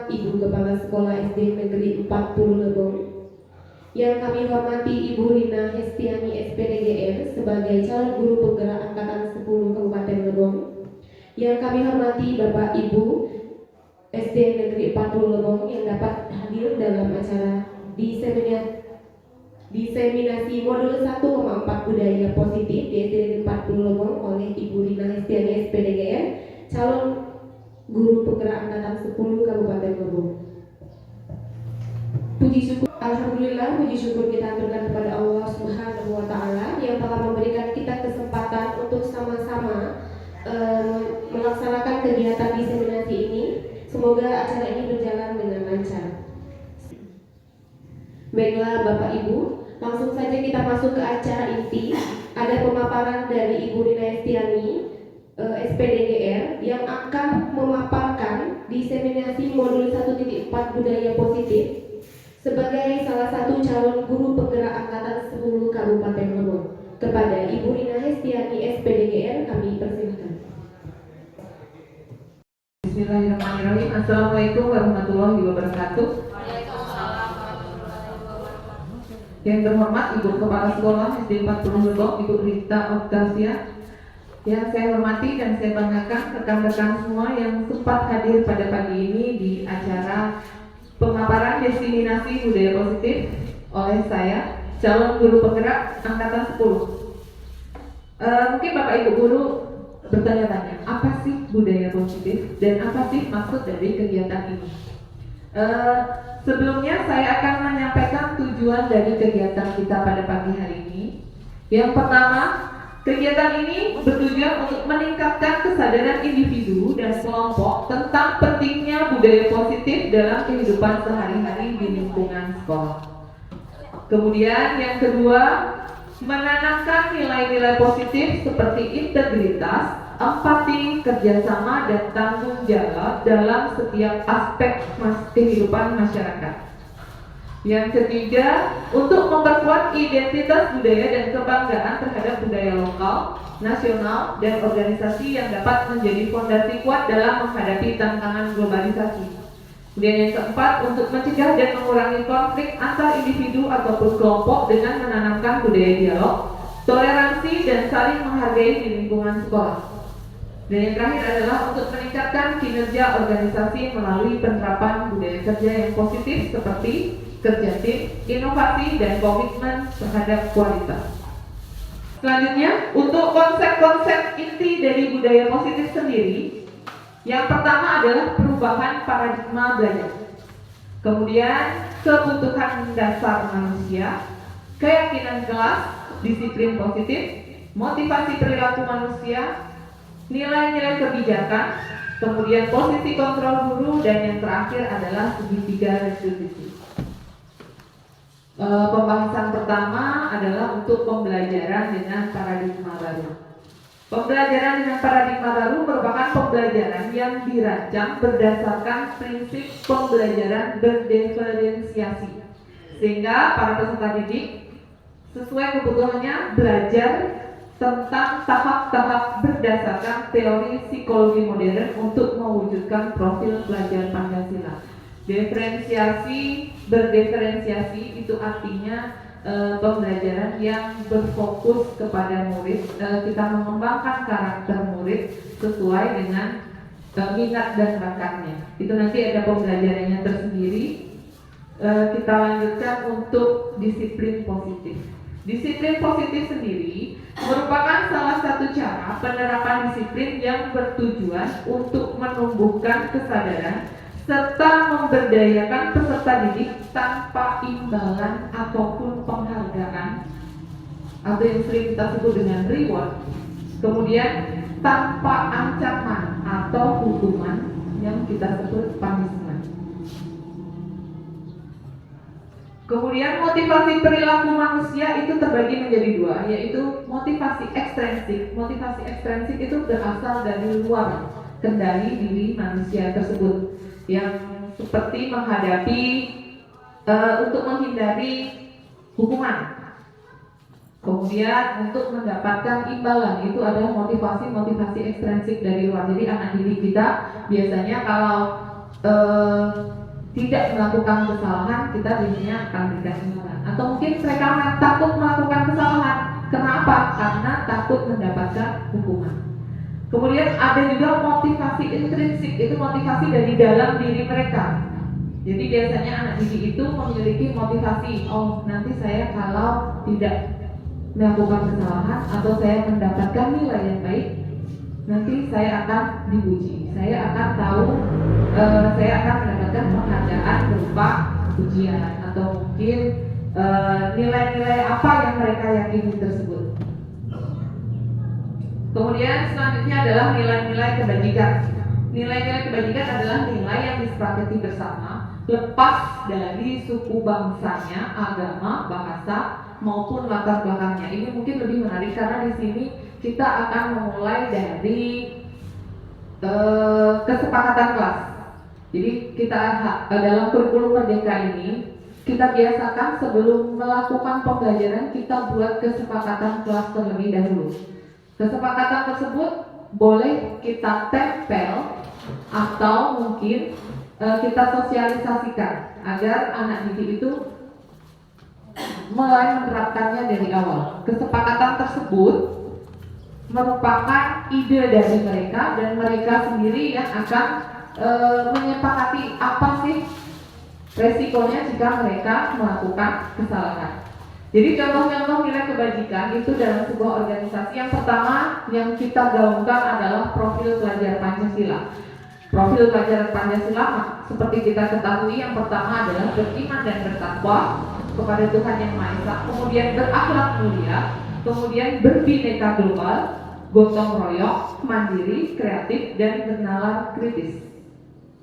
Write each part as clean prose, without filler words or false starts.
Bapak Ibu Kepala Sekolah SD Negeri 40 Lebong, yang kami hormati Ibu Rina Hestiani SPDGR sebagai calon guru penggerak angkatan 10 Kabupaten Lebong, yang kami hormati Bapak Ibu SD Negeri 40 Lebong yang dapat hadir dalam acara diseminasi modul 1,4 budaya positif di SD Negeri 40 Lebong oleh Ibu Rina Hestiani SPDGR, calon guru penggerak angkatan 10 Kabupaten Lebong. Puji syukur, alhamdulillah, puji syukur kita aturkan kepada Allah Subhanahu wa taala yang telah memberikan kita kesempatan untuk sama-sama melaksanakan kegiatan diseminasi ini. Semoga acara ini berjalan dengan lancar. Baiklah Bapak Ibu, langsung saja kita masuk ke acara inti. Ada pemaparan dari Ibu Rina Hestiani SPDGR yang akan memaparkan diseminasi modul 1.4 budaya positif sebagai salah satu calon guru penggerak angkatan 10 Kabupaten Lebong. Kepada Ibu Rina Hestiani SPDGR kami persilakan. Bismillahirrahmanirrahim. Assalamualaikum warahmatullahi wabarakatuh. Yang terhormat Ibu Kepala Sekolah SD 40 Lebong, Ibu Rita Octavia. Yang saya hormati dan saya banggakan rekan-rekan semua yang sempat hadir pada pagi ini di acara pemaparan diseminasi budaya positif oleh saya, calon guru penggerak angkatan 10. Mungkin Bapak Ibu guru bertanya-tanya, apa sih budaya positif dan apa sih maksud dari kegiatan ini? Sebelumnya saya akan menyampaikan tujuan dari kegiatan kita pada pagi hari ini. Yang pertama, kegiatan ini bertujuan untuk meningkatkan kesadaran individu dan kelompok tentang pentingnya budaya positif dalam kehidupan sehari-hari di lingkungan sekolah. Kemudian yang kedua, menanamkan nilai-nilai positif seperti integritas, empati, kerjasama, dan tanggung jawab dalam setiap aspek kehidupan masyarakat. Yang ketiga, untuk memperkuat identitas budaya dan kebanggaan terhadap budaya lokal, nasional, dan organisasi yang dapat menjadi fondasi kuat dalam menghadapi tantangan globalisasi. Kemudian yang keempat, untuk mencegah dan mengurangi konflik antar individu ataupun kelompok dengan menanamkan budaya dialog, toleransi, dan saling menghargai di lingkungan sekolah. Dan yang terakhir adalah untuk meningkatkan kinerja organisasi melalui penerapan budaya kerja yang positif seperti kerja tim, inovasi, dan komitmen terhadap kualitas. Selanjutnya, untuk konsep-konsep inti dari budaya positif sendiri, yang pertama adalah perubahan paradigma belajar. Kemudian, kebutuhan dasar manusia, keyakinan kelas, disiplin positif, motivasi perilaku manusia, nilai-nilai kebijakan, kemudian posisi kontrol guru, dan yang terakhir adalah segitiga restitusi. Pembahasan pertama adalah untuk pembelajaran dengan paradigma baru. Pembelajaran dengan paradigma baru merupakan pembelajaran yang dirancang berdasarkan prinsip pembelajaran berdiferensiasi, sehingga para peserta didik sesuai kebutuhannya belajar tentang tahap-tahap berdasarkan teori psikologi modern untuk mewujudkan profil belajar Pancasila. Berdiferensiasi itu artinya pembelajaran yang berfokus kepada murid. Kita mengembangkan karakter murid sesuai dengan minat dan bakatnya. Itu nanti ada pembelajarannya tersendiri. Kita lanjutkan untuk disiplin positif. Disiplin positif sendiri merupakan salah satu cara penerapan disiplin yang bertujuan untuk menumbuhkan kesadaran serta memberdayakan peserta didik tanpa imbalan ataupun penghargaan atau yang sering kita sebut dengan reward, kemudian tanpa ancaman atau hukuman yang kita sebut punishment. Kemudian motivasi perilaku manusia itu terbagi menjadi dua, yaitu motivasi ekstrinsik. Motivasi ekstrinsik itu berasal dari luar kendali diri manusia tersebut, yang seperti menghadapi untuk menghindari hukuman, kemudian untuk mendapatkan imbalan, itu adalah motivasi ekstrinsik dari luar. Jadi anak didik kita biasanya kalau eh, tidak melakukan kesalahan, kita biasanya akan berikan imbalan. Atau mungkin mereka takut melakukan kesalahan. Kenapa? Karena takut mendapatkan hukuman. Kemudian ada juga motivasi intrinsik, itu motivasi dari dalam diri mereka. Jadi biasanya anak didik itu memiliki motivasi, oh nanti saya kalau tidak melakukan kesalahan atau saya mendapatkan nilai yang baik, nanti saya akan dipuji, saya akan tahu, saya akan mendapatkan penghargaan berupa pujian atau mungkin nilai-nilai apa yang mereka yakini tersebut. Kemudian selanjutnya adalah nilai-nilai kebajikan. Nilai-nilai kebajikan adalah nilai yang disepakati bersama, lepas dari suku bangsanya, agama, bahasa, maupun latar belakangnya. Ini mungkin lebih menarik karena di sini kita akan memulai dari kesepakatan kelas. Jadi kita dalam kurikulum Merdeka ini kita biasakan sebelum melakukan pembelajaran kita buat kesepakatan kelas terlebih dahulu. Kesepakatan tersebut boleh kita tempel atau mungkin kita sosialisasikan agar anak didik itu mulai menerapkannya dari awal. Kesepakatan tersebut merupakan ide dari mereka dan mereka sendiri yang akan menyepakati apa sih resikonya jika mereka melakukan kesalahan. Jadi contoh-contoh nilai kebajikan itu dalam sebuah organisasi, yang pertama yang kita gaungkan adalah profil pelajar Pancasila. Profil pelajar Pancasila seperti kita ketahui, yang pertama adalah beriman dan bertakwa kepada Tuhan Yang Maha Esa, kemudian berakhlak mulia, kemudian berbineka global, gotong royong, mandiri, kreatif, dan bernalar kritis.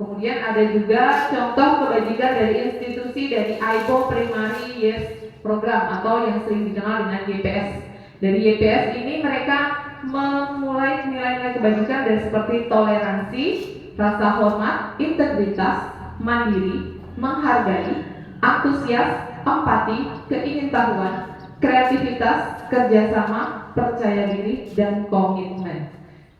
Kemudian ada juga contoh kebajikan dari institusi dari AIBO Primary Years Program atau yang sering dikenal dengan YPS. Dari YPS ini mereka memulai nilai-nilai kebajikan dari seperti toleransi, rasa hormat, integritas, mandiri, menghargai, antusias, empati, keingintahuan, kreativitas, kerjasama, percaya diri, dan komitmen.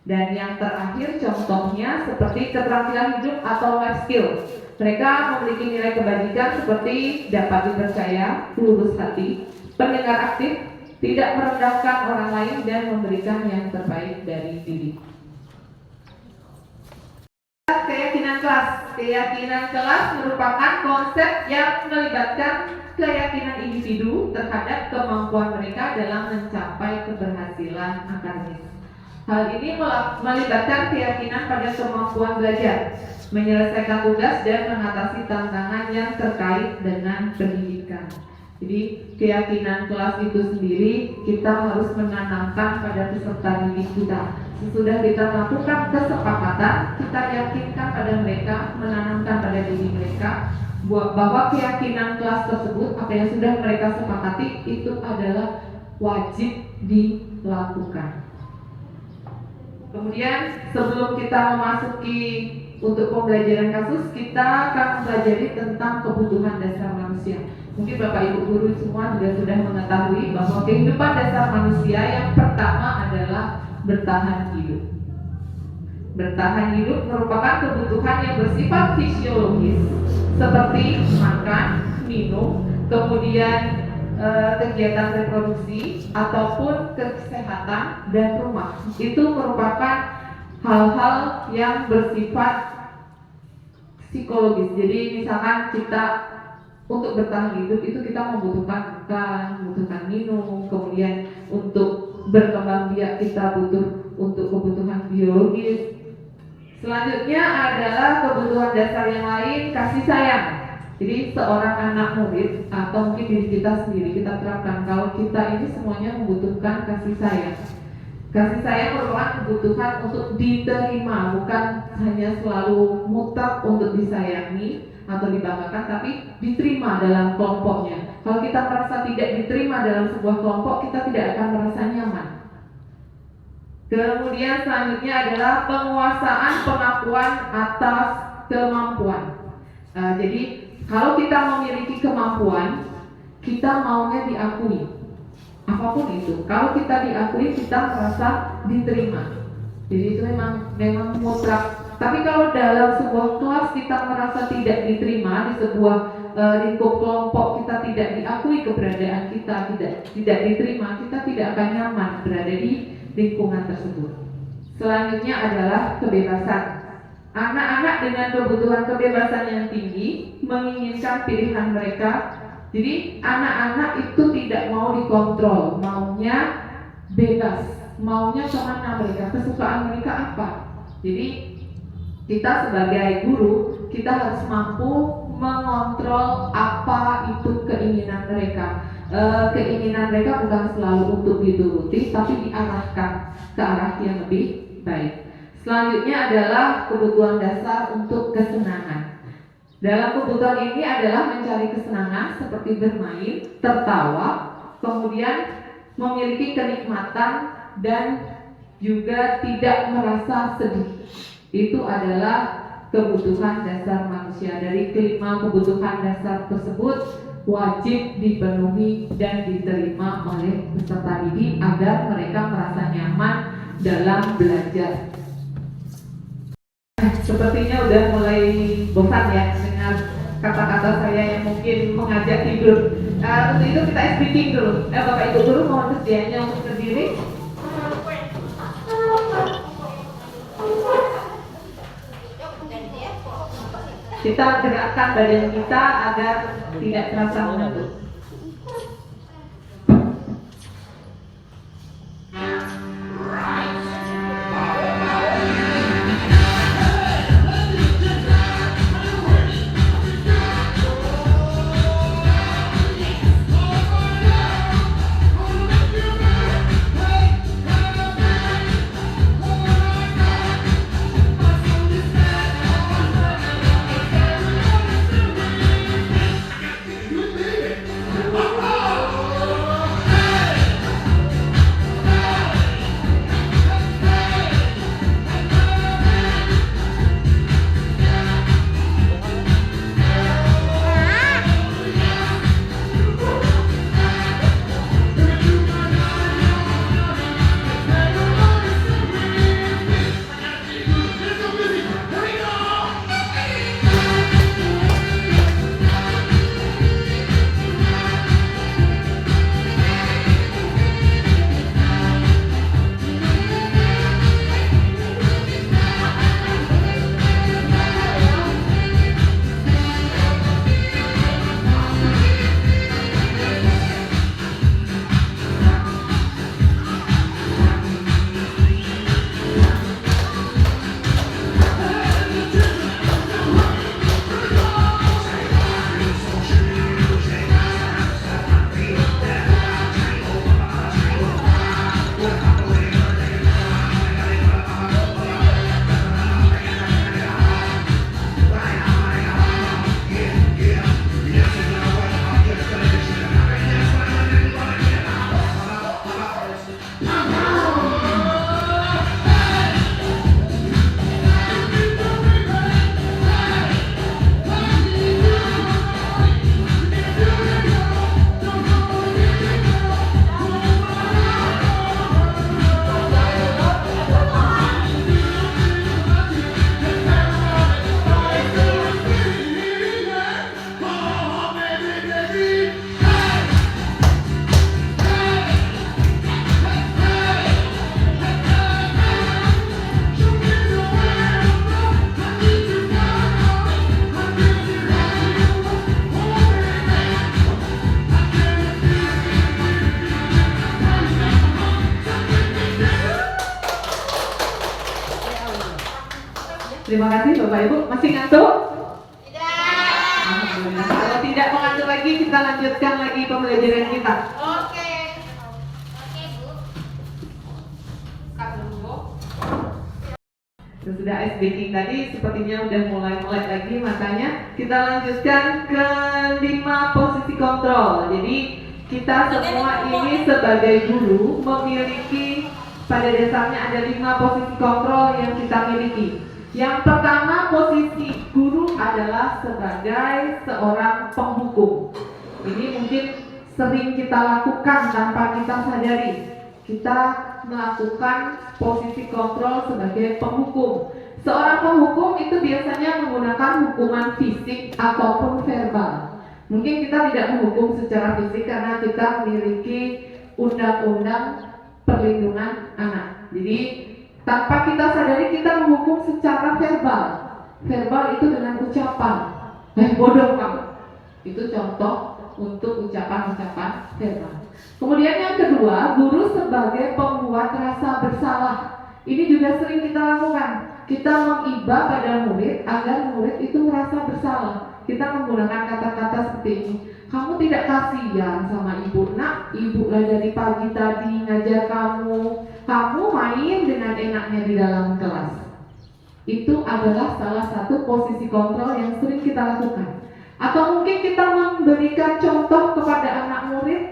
Dan yang terakhir contohnya seperti keterampilan hidup atau life skill. Mereka memiliki nilai kebajikan seperti dapat dipercaya, lurus hati, pendengar aktif, tidak merendahkan orang lain, dan memberikan yang terbaik dari diri. Keyakinan kelas. Keyakinan kelas merupakan konsep yang melibatkan keyakinan individu terhadap kemampuan mereka dalam mencapai keberhasilan akademis. Hal ini melibatkan keyakinan pada kemampuan belajar, menyelesaikan tugas, dan mengatasi tantangan yang terkait dengan pendidikan. Jadi keyakinan kelas itu sendiri kita harus menanamkan pada peserta didik kita. Sesudah kita melakukan kesepakatan, kita yakinkan pada mereka, menanamkan pada diri mereka bahwa keyakinan kelas tersebut, apa yang sudah mereka sepakati, itu adalah wajib dilakukan. Kemudian sebelum kita memasuki untuk pembelajaran kasus, kita akan mempelajari tentang kebutuhan dasar manusia. Mungkin Bapak Ibu guru semua juga sudah mengetahui bahwa kehidupan dasar manusia yang pertama adalah bertahan hidup. Bertahan hidup merupakan kebutuhan yang bersifat fisiologis seperti makan, minum, kemudian kegiatan reproduksi ataupun kesehatan dan rumah. Itu merupakan hal-hal yang bersifat psikologis. Jadi misalkan kita untuk bertahan hidup itu kita membutuhkan makan, membutuhkan minum, kemudian untuk berkembang biak kita butuh untuk kebutuhan biologis. Selanjutnya adalah kebutuhan dasar yang lain, kasih sayang. Jadi seorang anak murid atau mungkin diri kita sendiri kita terapkan kalau kita ini semuanya membutuhkan kasih sayang. Kasih sayang merupakan kebutuhan untuk diterima, bukan hanya selalu mutlak untuk disayangi atau dibanggakan, tapi diterima dalam kelompoknya. Kalau kita merasa tidak diterima dalam sebuah kelompok, kita tidak akan merasa nyaman. Kemudian selanjutnya adalah penguasaan pengakuan atas kemampuan. Jadi kalau kita memiliki kemampuan, kita maunya diakui. Apapun itu, kalau kita diakui, kita merasa diterima. Jadi itu memang mutlak Tapi kalau dalam sebuah kelas kita merasa tidak diterima, di sebuah lingkup kelompok kita tidak diakui keberadaan kita, tidak diterima, kita tidak akan nyaman berada di lingkungan tersebut. Selanjutnya adalah kebebasan. Anak-anak dengan kebutuhan kebebasan yang tinggi menginginkan pilihan mereka. Jadi anak-anak itu tidak mau dikontrol, maunya bebas, maunya kemana mereka, kesukaan mereka apa. Jadi kita sebagai guru, kita harus mampu mengontrol apa itu keinginan mereka. Keinginan mereka bukan selalu untuk dituruti, tapi diarahkan ke arah yang lebih baik. Selanjutnya adalah kebutuhan dasar untuk kesenangan. Dalam kebutuhan ini adalah mencari kesenangan seperti bermain, tertawa, kemudian memiliki kenikmatan dan juga tidak merasa sedih. Itu adalah kebutuhan dasar manusia. Dari kelima kebutuhan dasar tersebut wajib dipenuhi dan diterima oleh peserta didik agar mereka merasa nyaman dalam belajar. Sepertinya udah mulai bosan ya dengan kata-kata saya yang mungkin mengajak tidur. Untuk itu kita speaking dulu. Bapak Ibu guru mohon sedianya untuk berdiri. Kita gerakkan badan kita agar tidak terasa mengantuk. Terima kasih Bapak Ibu. Masih ngantuk? Tidak. Alhamdulillah. Kalau tidak mengantuk lagi, kita lanjutkan lagi pembelajaran kita. Oke. Oke, Bu. Sesudah speaking tadi, sepertinya udah mulai melek lagi matanya. Kita lanjutkan ke 5 posisi kontrol. Jadi kita semua ini sebagai guru memiliki, pada dasarnya ada 5 posisi kontrol yang kita miliki. Yang pertama, posisi guru adalah sebagai seorang penghukum. Ini mungkin sering kita lakukan tanpa kita sadari. Kita melakukan posisi kontrol sebagai penghukum. Seorang penghukum itu biasanya menggunakan hukuman fisik ataupun verbal. Mungkin kita tidak menghukum secara fisik karena kita memiliki undang-undang perlindungan anak. Jadi tanpa kita sadari kita menghukum secara verbal. Verbal itu dengan ucapan, bodoh kamu. Itu contoh untuk ucapan-ucapan verbal. Kemudian yang kedua, guru sebagai pembuat rasa bersalah. Ini juga sering kita lakukan. Kita mengiba pada murid agar murid itu merasa bersalah. Kita menggunakan kata-kata seperti ini. Kamu tidak kasihan sama ibu, nak? Ibu lah dari pagi tadi ngajar kamu. Kamu main dengan enaknya di dalam kelas. Itu adalah salah satu posisi kontrol yang sering kita lakukan. Atau mungkin kita memberikan contoh kepada anak murid.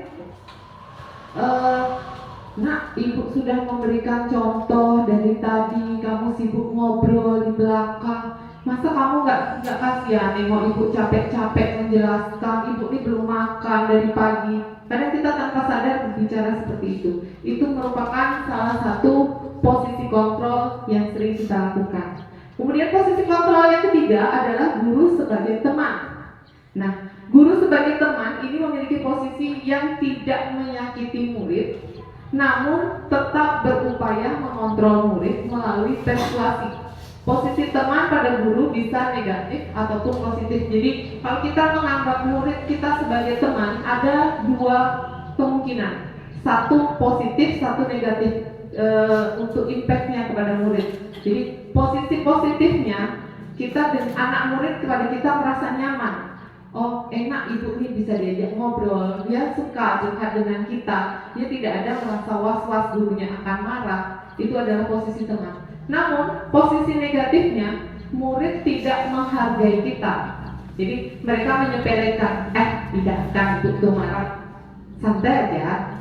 Nak, ibu sudah memberikan contoh dari tadi, kamu sibuk ngobrol di belakang. Masa kamu nggak kasihan nengok ibu capek-capek menjelaskan, ibu ini belum makan dari pagi. Kadang kita tanpa sadar berbicara seperti itu. Itu merupakan salah satu posisi kontrol yang sering kita lakukan. Kemudian posisi kontrol yang ketiga adalah guru sebagai teman. Nah, guru sebagai teman ini memiliki posisi yang tidak menyakiti murid, namun tetap berupaya mengontrol murid melalui persuasi. Posisi teman pada guru bisa negatif ataupun positif. Jadi kalau kita menganggap murid kita sebagai teman, ada dua kemungkinan. Satu positif, satu negatif untuk impactnya kepada murid. Jadi posisi positifnya, kita dan anak murid kepada kita merasa nyaman. Oh, enak ibu ini bisa diajak ngobrol, dia suka curhat dengan kita, dia tidak ada merasa was-was gurunya akan marah. Itu adalah posisi teman. Namun posisi negatifnya, murid tidak menghargai kita. Jadi mereka menyepelekan, tidak kan ibu marah, santai aja,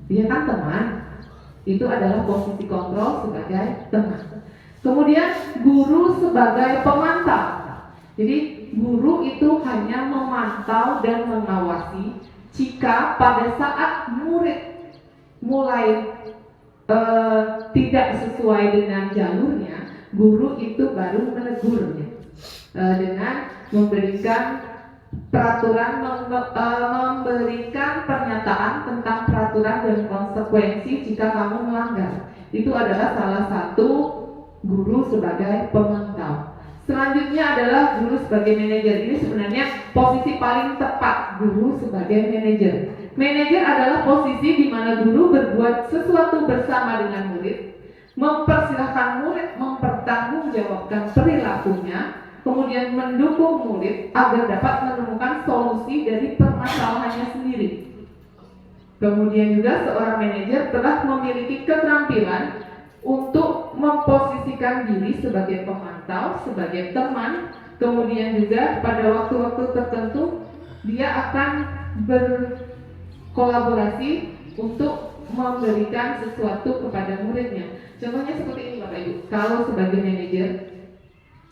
dia kan teman. Itu adalah posisi kontrol sebagai teman. Kemudian guru sebagai pemantau. Jadi guru itu hanya memantau dan mengawasi jika pada saat murid mulai tidak sesuai dengan jalurnya, guru itu baru menegurnya dengan memberikan peraturan, memberikan pernyataan tentang peraturan dan konsekuensi jika kamu melanggar. Itu adalah salah satu guru sebagai pemantau. Selanjutnya adalah guru sebagai manajer. Ini sebenarnya posisi paling tepat, guru sebagai manajer. Manajer adalah posisi di mana guru berbuat sesuatu bersama dengan murid, mempersilahkan murid mempertanggungjawabkan perilakunya, kemudian mendukung murid agar dapat menemukan solusi dari permasalahannya sendiri. Kemudian juga seorang manajer telah memiliki keterampilan untuk memposisikan diri sebagai pemantau, sebagai teman. Kemudian juga pada waktu-waktu tertentu dia akan berkolaborasi untuk memberikan sesuatu kepada muridnya. Contohnya seperti ini Bapak Ibu. Kalau sebagai manajer,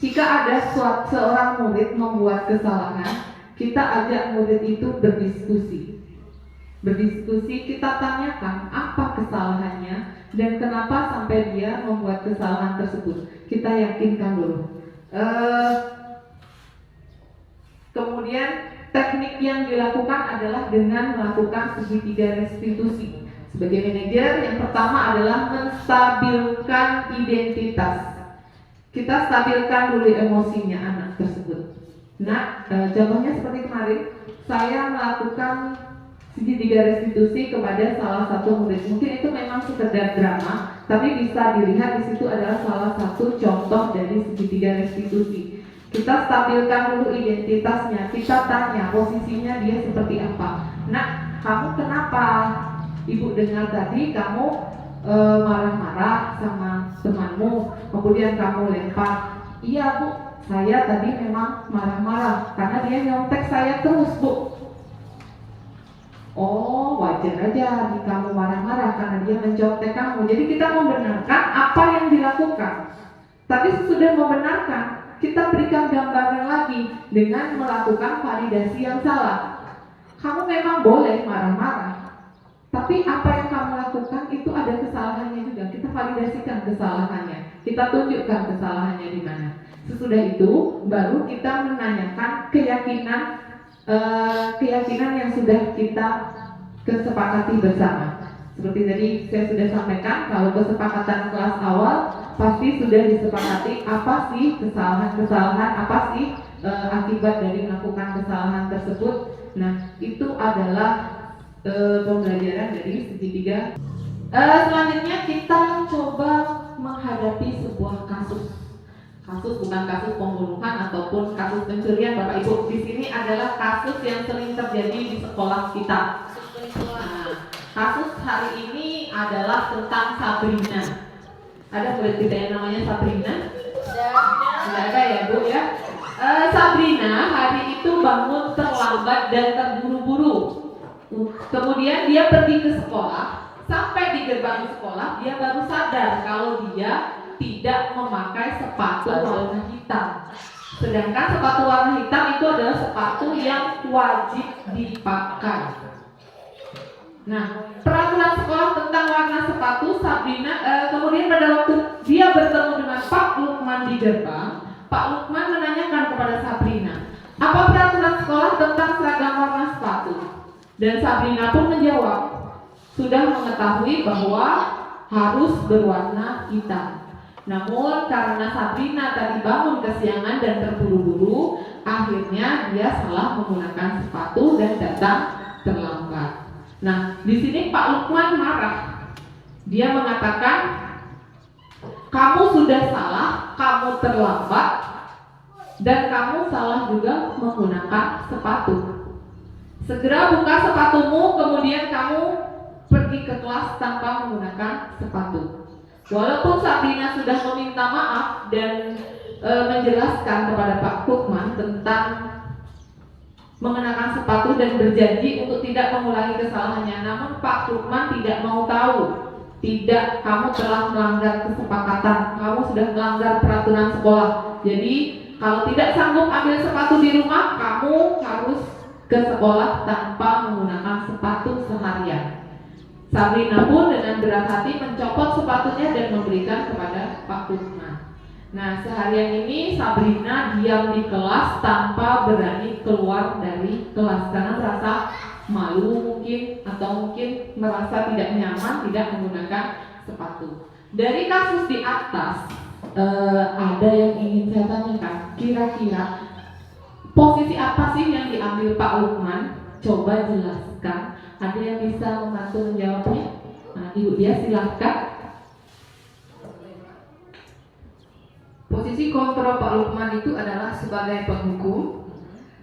jika ada seorang murid membuat kesalahan, kita ajak murid itu berdiskusi. Kita tanyakan apa kesalahannya dan kenapa sampai dia membuat kesalahan tersebut. Kita yakinkan dulu. Kemudian teknik yang dilakukan adalah dengan melakukan segitiga restitusi. Sebagai manajer, yang pertama adalah menstabilkan identitas. Kita stabilkan dulu emosinya anak tersebut. Nah, contohnya seperti kemarin, saya melakukan segitiga restitusi kepada salah satu murid. Mungkin itu memang sekedar drama, tapi bisa dilihat di situ adalah salah satu contoh dari segitiga restitusi. Kita stabilkan dulu identitasnya, kita tanya posisinya dia seperti apa. Nah, kamu kenapa? Ibu dengar tadi kamu marah-marah sama temanmu, kemudian kamu lempar. Iya Bu, saya tadi memang marah-marah karena dia nyontek saya terus Bu. Oh, wajar aja jika kamu marah-marah karena dia mencontek kamu. Jadi kita membenarkan apa yang dilakukan. Tapi sesudah membenarkan, kita berikan gambaran lagi dengan melakukan validasi yang salah. Kamu memang boleh marah-marah, tapi apa yang kamu lakukan itu ada kesalahannya juga. Kita validasikan kesalahannya. kita tunjukkan kesalahannya di mana. Sesudah itu baru kita menanyakan keyakinan yang sudah kita kesepakati bersama. Seperti tadi saya sudah sampaikan, kalau kesepakatan kelas awal pasti sudah disepakati apa sih kesalahan-kesalahan, apa sih akibat dari melakukan kesalahan tersebut. Nah, itu adalah pembelajaran dari segitiga. Selanjutnya kita coba menghadapi sebuah kasus bukan kasus pembunuhan ataupun kasus pencurian, Bapak Ibu. Di sini adalah kasus yang sering terjadi di sekolah kita. Nah, kasus hari ini adalah tentang Sabrina. Ada murid kita yang namanya Sabrina? Tidak ada ya, Bu ya. Sabrina hari itu bangun terlambat dan terburu-buru. Kemudian dia pergi ke sekolah. Sampai di gerbang sekolah dia baru sadar kalau dia tidak memakai sepatu warna hitam. Sedangkan sepatu warna hitam itu adalah sepatu yang wajib dipakai. Nah, peraturan sekolah tentang warna sepatu Sabrina, kemudian pada waktu dia bertemu dengan Pak Lukman di gerbang, Pak Lukman menanyakan kepada Sabrina, apa peraturan sekolah tentang seragam warna sepatu? Dan Sabrina pun menjawab, sudah mengetahui bahwa harus berwarna hitam. Namun karena Sabrina tadi bangun kesiangan dan terburu-buru, akhirnya dia salah menggunakan sepatu dan datang terlambat. Nah, di sini Pak Lukman marah. Dia mengatakan, kamu sudah salah, kamu terlambat, dan kamu salah juga menggunakan sepatu. Segera buka sepatumu, kemudian kamu pergi ke kelas tanpa menggunakan sepatu. Walaupun Sabrina sudah meminta maaf dan menjelaskan kepada Pak Lukman tentang mengenakan sepatu dan berjanji untuk tidak mengulangi kesalahannya, namun Pak Lukman tidak mau tahu. Tidak, kamu telah melanggar kesepakatan, kamu sudah melanggar peraturan sekolah. Jadi kalau tidak sanggup ambil sepatu di rumah, kamu harus ke sekolah tanpa menggunakan sepatu seharian. Sabrina pun dengan berat hati mencopot sepatunya dan memberikan kepada Pak Lukman. Nah, seharian ini Sabrina diam di kelas tanpa berani keluar dari kelas karena merasa malu mungkin, atau mungkin merasa tidak nyaman tidak menggunakan sepatu. Dari kasus di atas, ada yang ingin saya tanyakan. Kira-kira posisi apa sih yang diambil Pak Lukman? Coba jelaskan. Ada yang bisa membantu menjawabnya? Nah, Ibu Dia silahkan. Posisi kontrol Pak Lukman itu adalah sebagai penghukum.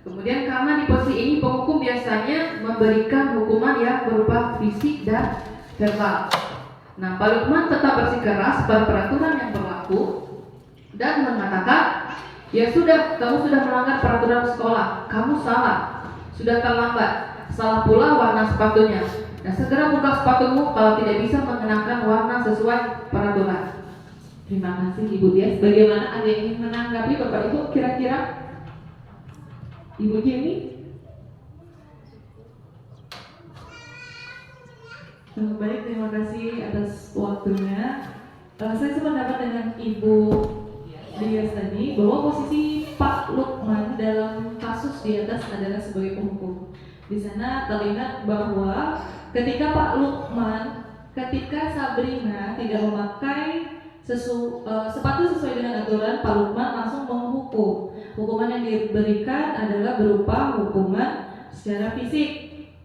Kemudian karena di posisi ini penghukum biasanya memberikan hukuman yang berupa fisik dan verbal. Nah, Pak Lukman tetap bersikeras pada peraturan yang berlaku dan mengatakan, ya sudah, kamu sudah melanggar peraturan sekolah, kamu salah, sudah terlambat. Salah pula warna sepatunya. Nah, segera buka sepatumu kalau tidak bisa mengenakan warna sesuai peraturan. Terima kasih Ibu Dias. Bagaimana, ada yang ingin menanggapi Bapak Ibu kira-kira? Ibu Jenny? Baik, terima kasih atas waktunya. Saya sependapat dengan Ibu Dias tadi bahwa posisi Pak Lukman dalam kasus di atas adalah sebagai penghukum. Di sana terlihat bahwa ketika Pak Lukman, ketika Sabrina tidak memakai sepatu sesuai dengan aturan, Pak Lukman langsung menghukum. Hukuman yang diberikan adalah berupa hukuman secara fisik.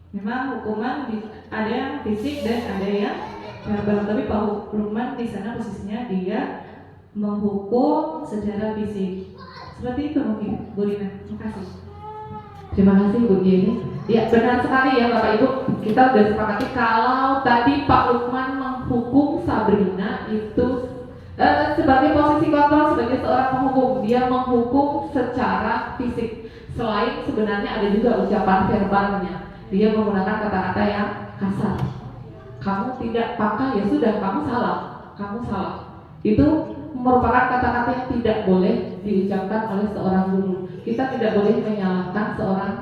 Memang hukuman ada yang fisik dan ada yang verbal, tapi Pak Lukman di sana posisinya dia menghukum secara fisik. Seperti itu mungkin, Bu Rina. Terima kasih. Terima kasih Bu Jenny. Ya, benar sekali ya Bapak Ibu. Kita sudah sepakati kalau tadi Pak Lukman menghukum Sabrina itu sebagai posisi kontrol, sebagai seorang penghukum. Dia menghukum secara fisik. Selain sebenarnya ada juga ucapan verbalnya. Dia menggunakan kata-kata yang kasar. Kamu tidak pakai, ya sudah, kamu salah. Kamu salah. Itu merupakan kata-kata yang tidak boleh diucapkan oleh seorang guru. Kita tidak boleh menyalahkan seorang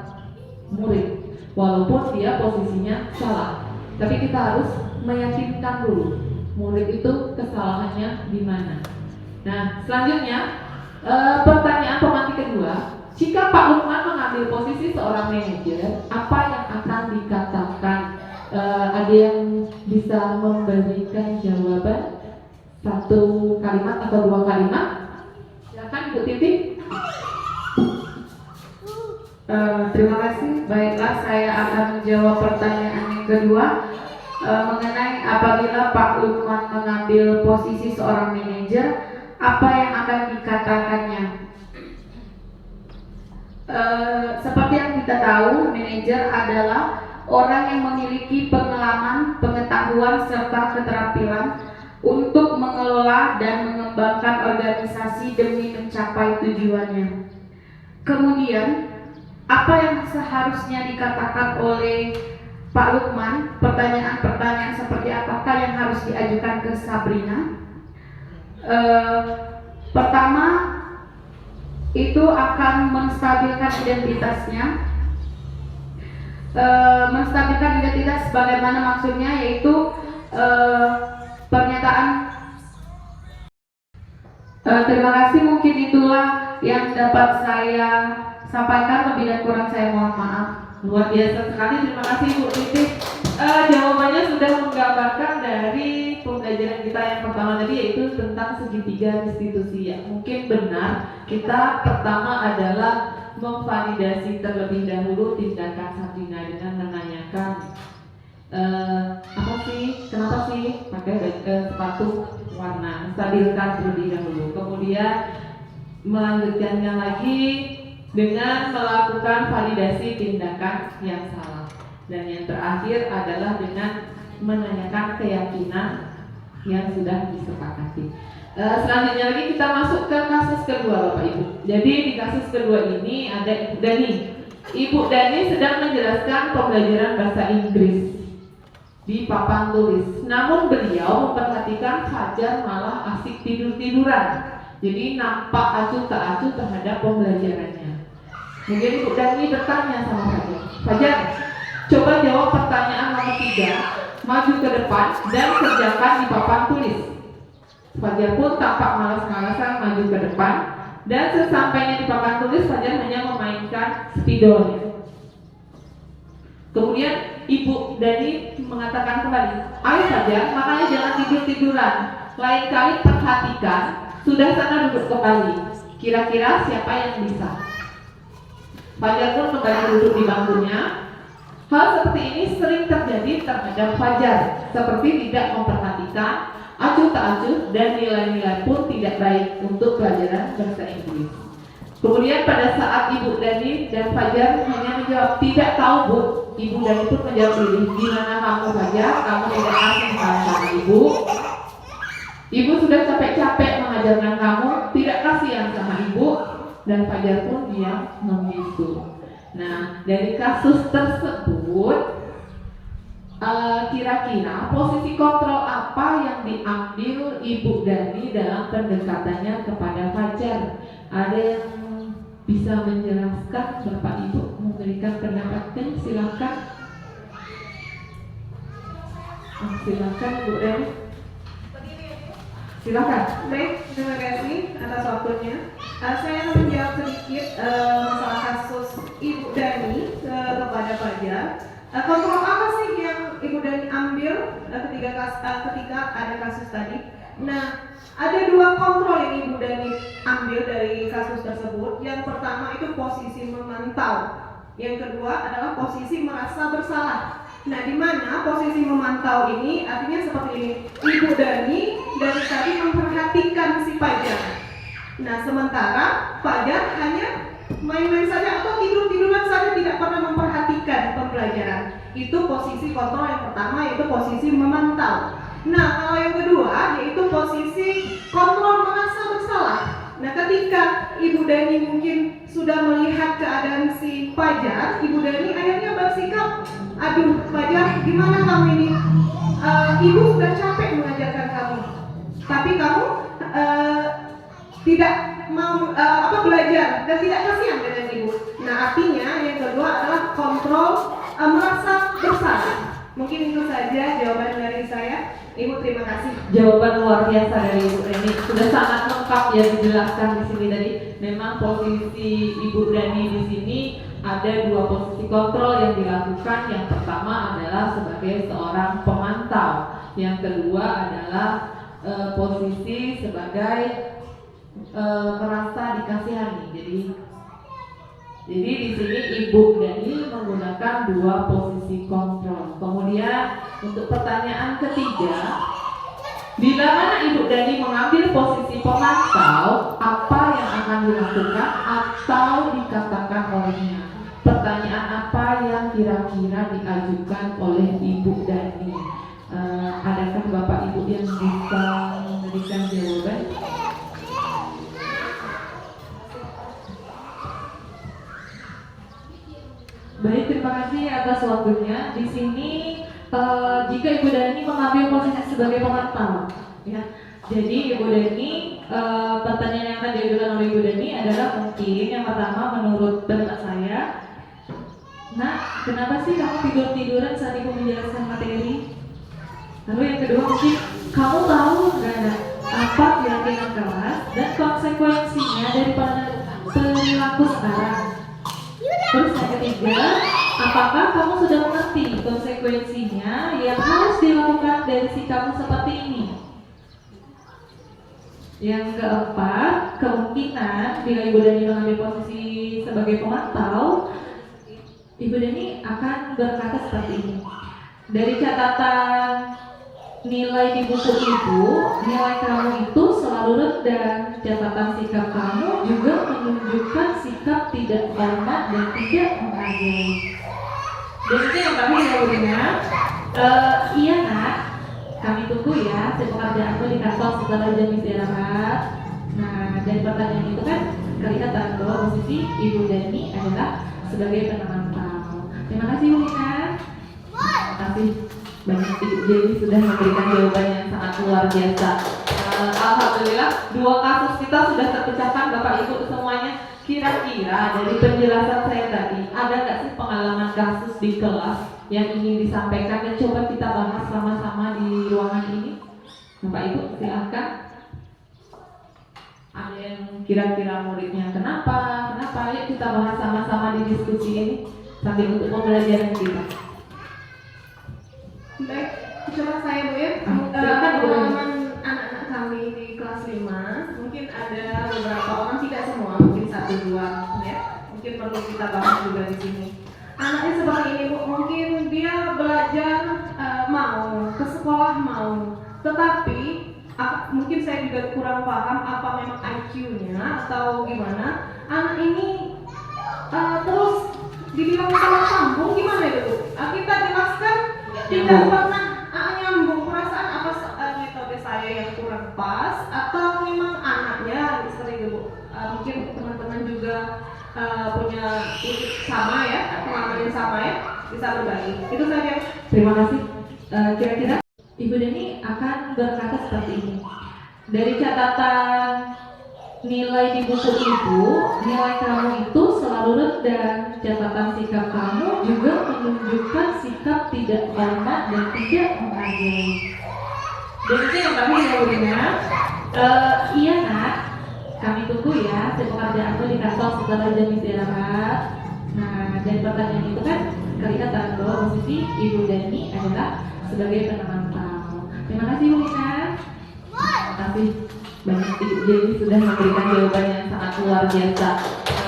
murid walaupun dia posisinya salah. Tapi kita harus meyakinkan dulu murid itu kesalahannya di mana. Nah, selanjutnya pertanyaan pemantik kedua. Jika Pak Lukman mengambil posisi seorang manajer, apa yang akan dikatakan? Ada yang bisa memberikan jawaban? Satu kalimat atau dua kalimat? Silakan Bu Titi. Terima kasih. Baiklah, saya akan menjawab pertanyaan yang kedua mengenai apabila Pak Lukman mengambil posisi seorang manajer, apa yang akan dikatakannya? Seperti yang kita tahu, manajer adalah orang yang memiliki pengalaman, pengetahuan, serta keterampilan untuk mengelola dan mengembangkan organisasi demi mencapai tujuannya. Kemudian, apa yang seharusnya dikatakan oleh Pak Lukman? Pertanyaan-pertanyaan seperti apakah yang harus diajukan ke Sabrina? Pertama, itu akan menstabilkan identitasnya. Menstabilkan identitas bagaimana maksudnya, yaitu pernyataan. Terima kasih, mungkin itulah yang dapat saya sampaikan, lebih dan kurang saya mohon maaf. Luar biasa sekali, terima kasih Bu Titi. Jawabannya sudah menggambarkan dari pembelajaran kita yang pertama tadi, yaitu tentang segitiga restitusi. Ya, mungkin benar, kita pertama adalah memvalidasi terlebih dahulu tindakan Sabrina dengan menanyakan apa sih, kenapa sih pakai sepatu warna, stabilkan terlebih dahulu. Kemudian melanjutkannya lagi dengan melakukan validasi tindakan yang salah. Dan yang terakhir adalah dengan menanyakan keyakinan yang sudah disepakati. Selanjutnya lagi kita masuk ke kasus kedua, Bapak Ibu. Jadi di kasus kedua ini ada Ibu Dani. Ibu Dani sedang menjelaskan pembelajaran bahasa Inggris di papan tulis. Namun beliau memperhatikan Fajar malah asik tidur-tiduran. Jadi nampak acuh tak acuh terhadap pembelajarannya. Mungkin Ibu Dani bertanya sama Fajar, Fajar, coba jawab pertanyaan nomor 3, maju ke depan dan kerjakan di papan tulis. Fajar pun tampak malas-malasan maju ke depan, dan sesampainya di papan tulis Fajar hanya memainkan spidolnya. Kemudian Ibu Dani mengatakan kembali, ayo Fajar, makanya jangan tidur-tiduran. Lain kali perhatikan, sudah sana duduk kembali. Kira-kira siapa yang bisa? Fajar pun kembali duduk di bangkunya. Hal seperti ini sering terjadi terhadap Fajar, seperti tidak memperhatikan, acuh tak acuh, dan nilai-nilai pun tidak baik untuk pelajaran bahasa Inggris. Kemudian pada saat Ibu Dani dan Fajar hanya menjawab, tidak tahu Bu. Ibu Dani pun menjawab diri, gimana kamu Fajar, kamu tidak asing sama Ibu. Ibu sudah capek-capek mengajarkan kamu, tidak kasihan sama Ibu. Dan Fajar pun diam membisu. Nah, dari kasus tersebut, kira-kira posisi kontrol apa yang diambil Ibu Dani dalam pendekatannya kepada Fajar? Ada yang bisa menjelaskan, Bapak Ibu memberikan pendapatnya? Silakan. Silakan Bu Dani. Silakan. Baik, terima kasih atas waktunya. Saya akan menjawab sedikit masalah kasus Ibu Dani kepada Fajar. Kontrol apa sih yang Ibu Dani ambil ketika ada kasus tadi? Nah, ada dua kontrol yang Ibu Dani ambil dari kasus tersebut. Yang pertama itu posisi memantau. Yang kedua adalah posisi merasa bersalah. Nah, di mana posisi memantau ini artinya seperti ini. Ibu Dani dari tadi memperhatikan si Fajar. Nah, sementara Fajar hanya main-main saja atau tidur-tiduran saja, tidak pernah memperhatikan pembelajaran. Itu posisi kontrol yang pertama, yaitu posisi memantau. Nah, kalau yang kedua yaitu posisi kontrol merasa bersalah. Nah, ketika Ibu Dani mungkin sudah melihat keadaan si Fajar, Ibu Dani akhirnya bersikap, aduh Fajar, gimana kamu ini? Ibu sudah capek mengajarkan kamu, tapi kamu tidak mau belajar dan tidak kasihan dengan ibu. Nah, artinya yang kedua adalah kontrol merasa bersalah. Mungkin itu saja jawaban dari saya. Ibu terima kasih. Jawaban luar biasa dari Ibu Reni, sudah sangat lengkap ya dijelaskan di sini tadi. Memang posisi Ibu Reni di sini ada dua posisi kontrol yang dilakukan. Yang pertama adalah sebagai seorang pemantau, yang kedua adalah posisi sebagai merasa dikasihani. Jadi di sini Ibu Dani menggunakan dua posisi kontrol. Kemudian untuk pertanyaan ketiga, bila mana Ibu Dani mengambil posisi pemantau, apa yang akan dilakukan atau dikatakan olehnya? Pertanyaan apa yang kira-kira diajukan oleh Ibu Dani? Adakah Bapak Ibu yang bisa memberikan jawaban? Baik, terima kasih atas waktunya. Di sini jika Ibu Dani mengambil posisi sebagai pemantau, ya. Jadi Ibu Dani, pertanyaan yang akan diajukan oleh Ibu Dani adalah mungkin yang pertama menurut pendapat saya, nah kenapa sih kamu tidur-tiduran saat Ibu menjelaskan materi? Lalu yang kedua mungkin kamu tahu nggak apa keyakinan kelas dan konsekuensinya dari perilaku sekarang? Terus yang ketiga, apakah kamu sudah mengerti konsekuensinya yang harus dilakukan dari sikapmu seperti ini? Yang keempat, kemungkinan bila Ibu Dani mengambil posisi sebagai pemantau, Ibu Dani akan berkata seperti ini. Dari catatan nilai di buku Ibu, nilai kamu itu selalu rendah. Catatan sikap kamu juga menunjukkan sikap tidak hormat dan tidak menghargai. Dan itu yang kami jawabnya, iya nak, kami tunggu ya pekerjaanmu di kantor setelah jam istirahat. Nah, dari pertanyaan itu kan kelihatan bahwa posisi Ibu Dani adalah sebagai pemantau. Terima kasih Bu Lina. Terima kasih banyak Ibu Dewi sudah memberikan jawaban yang sangat luar biasa. Alhamdulillah dua kasus kita sudah terpecahkan Bapak Ibu semuanya. Kira-kira dari penjelasan saya tadi ada nggak sih pengalaman kasus di kelas yang ingin disampaikan dan coba kita bahas sama-sama di ruangan ini? Bapak Ibu silahkan. Ada yang kira-kira muridnya kenapa? Yuk kita bahas sama-sama di diskusi ini sambil untuk pembelajaran kita. Baik, coba saya Bu ya. Silakan Bu. Pengalaman anak-anak kami di kelas 5, mungkin ada beberapa orang, tidak semua, mungkin 1-2 ya. Mungkin perlu kita bahas juga di sini. Anaknya seperti ini Bu, mungkin dia belajar mau, ke sekolah mau, tetapi mungkin saya juga kurang paham apa memang IQ-nya atau gimana. Anak ini terus dibilang salah sambung, gimana itu Bu? Kita jelaskan tidak pernah nyambung. Perasaan apa metode saya yang kurang pas atau memang anaknya seperti itu Bu? Mungkin teman-teman juga punya sama ya, pengalaman yang sama ya, bisa berbagi. Itu saja. Terima kasih. Kira-kira Ibu Dani akan berkata seperti ini. Dari catatan nilai di buku Ibu, nilai kamu itu selalu rendah. Catatan sikap kamu juga menunjukkan sikap tidak hormat dan tidak menghargai. Dan itu yang kami jawabnya, iya nak, kami tunggu ya pekerjaanmu di kantor setelah jam istirahat. Nah, dari pertanyaan itu kan kelihatan bahwa posisi Ibu Dani adalah sebagai pemantau. Terima kasih Bu Lina. Terima kasih banyak Ibu Dewi sudah memberikan jawaban yang sangat luar biasa.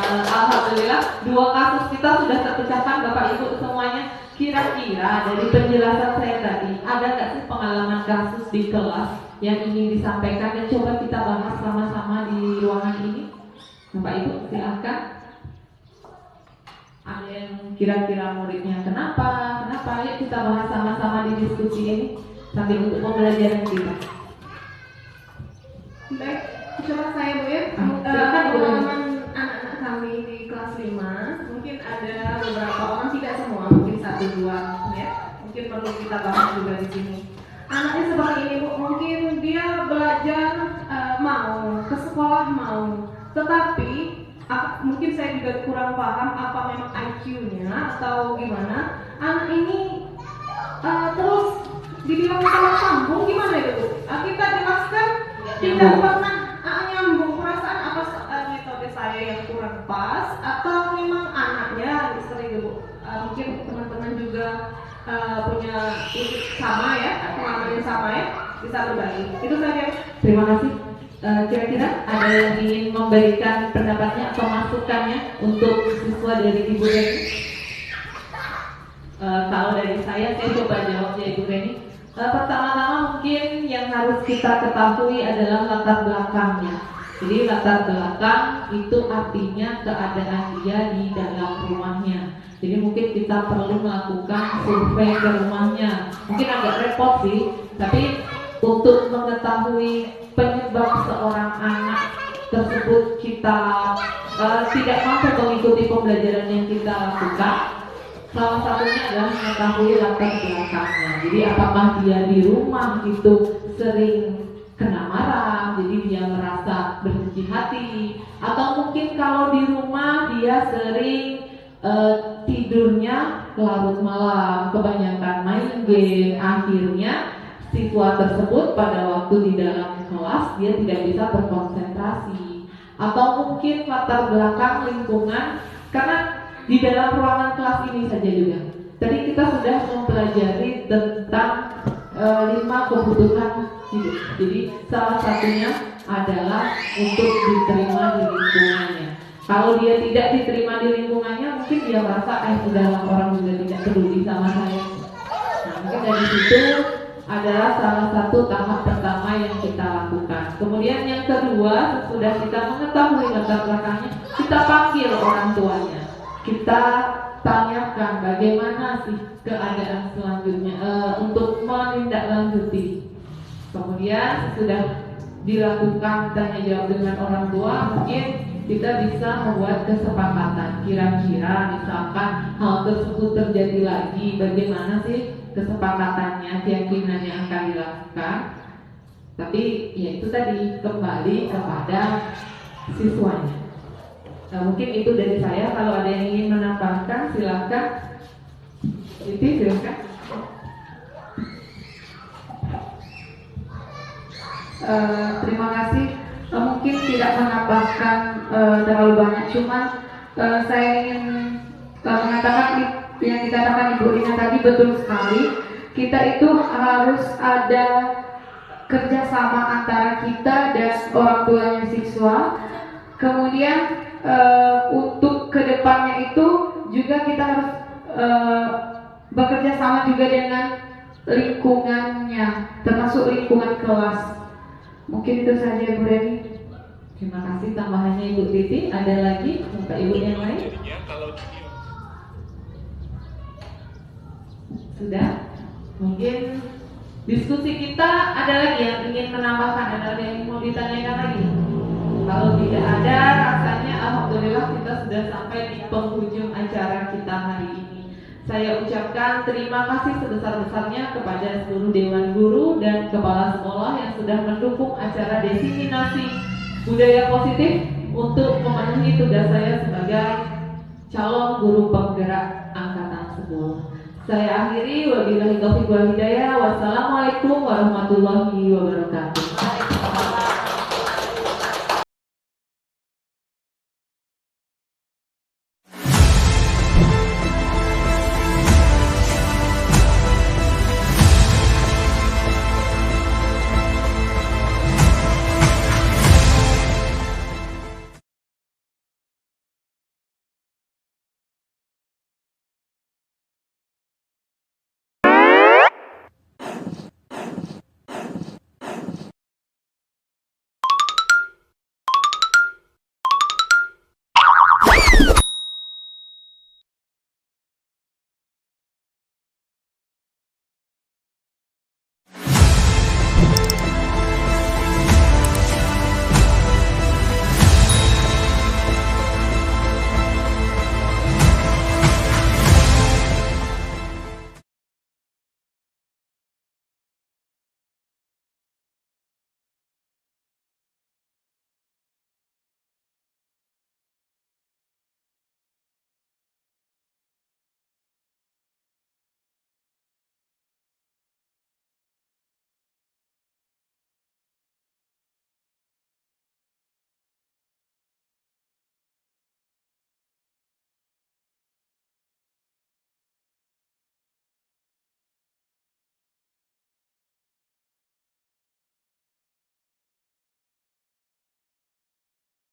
Alhamdulillah dua kasus kita sudah terpecahkan Bapak Ibu semuanya. Kira-kira dari penjelasan saya tadi ada nggak sih pengalaman kasus di kelas yang ingin disampaikan dan coba kita bahas sama-sama di ruangan ini? Bapak Ibu silahkan. Ada yang kira-kira muridnya kenapa? Yuk kita bahas sama-sama di diskusi ini sambil untuk pembelajaran kita. Baik, coba saya Bu ya. Silakan Bu. Pengalaman anak-anak kami di kelas 5, mungkin ada beberapa orang, tidak semua, mungkin 1-2 ya. Mungkin perlu kita bahas juga di sini. Anaknya seperti ini Bu, mungkin dia belajar mau, ke sekolah mau, tetapi mungkin saya juga kurang paham apa memang IQ-nya atau gimana. Anak ini terus dibilang salah sambung gimana itu Bu? Kita jelaskan tidak pernah nyambung. Perasaan apa metode saya yang kurang pas atau memang anaknya sering Bu? Mungkin teman-teman juga punya sama ya, pengalaman yang sama ya, bisa berbagi. Itu saja. Terima kasih. Kira-kira ada yang ingin memberikan pendapatnya atau masukannya untuk siswa dari Ibu Reni? Kalau dari saya coba jawab ya Ibu Reni. Pertama-tama mungkin yang harus kita ketahui adalah latar belakangnya. Jadi latar belakang itu artinya keadaan dia di dalam rumahnya. Jadi mungkin kita perlu melakukan survei ke rumahnya. Mungkin agak repot sih, tapi untuk mengetahui penyebab seorang anak tersebut kita tidak mampu mengikuti pembelajaran yang kita lakukan, salah satunya adalah mengetahui latar belakangnya. Jadi apakah dia di rumah itu sering kena marah, jadi dia merasa berkecil hati, atau mungkin kalau di rumah dia sering tidurnya larut malam, kebanyakan main game, akhirnya siswa tersebut pada waktu di dalam kelas dia tidak bisa berkonsentrasi, atau mungkin latar belakang lingkungan, karena di dalam ruangan kelas ini saja juga tadi kita sudah mempelajari tentang 5 kebutuhan hidup. Jadi salah satunya adalah untuk diterima di lingkungannya. Kalau dia tidak diterima di lingkungannya, mungkin dia merasa sudahlah, orang juga tidak peduli sama saya. Nah, mungkin dari situ adalah salah satu tahap pertama yang kita lakukan. Kemudian yang kedua, sesudah kita mengetahui latar belakangnya, kita panggil orang tuanya. Kita tanyakan bagaimana sih keadaan selanjutnya untuk menindaklanjuti. Kemudian sudah dilakukan tanya jawab dengan orang tua, mungkin kita bisa membuat kesepakatan. Kira-kira misalkan hal tersebut terjadi lagi, bagaimana sih kesepakatannya, keyakinan yang akan dilakukan. Tapi ya itu tadi kembali kepada siswanya. Nah, mungkin itu dari saya. Kalau ada yang ingin menambahkan silakan. Siti, silakan. Terima kasih. Mungkin tidak menambahkan terlalu banyak, cuman saya ingin mengatakan yang dikatakan Ibu Rina tadi betul sekali. Kita itu harus ada kerjasama antara kita dan orang tuanya siswa. Kemudian untuk kedepannya itu juga kita harus bekerja sama juga dengan lingkungannya, termasuk lingkungan kelas. Mungkin itu saja Bu Reni. Terima kasih. Tambahannya Ibu Titi. Ada lagi Bapak Ibu yang lain? Sudah? Mungkin diskusi kita ada lagi yang ingin menambahkan, ada yang mau ditanyakan lagi? Kalau tidak ada, rasanya alhamdulillah kita sudah sampai di penghujung acara kita hari ini. Saya ucapkan terima kasih sebesar-besarnya kepada seluruh Dewan Guru dan Kepala Sekolah yang sudah mendukung acara diseminasi budaya positif untuk memenuhi tugas saya sebagai calon guru penggerak angkatan 10. Saya akhiri, wabillahi taufiq wal hidayah. Wassalamualaikum warahmatullahi wabarakatuh.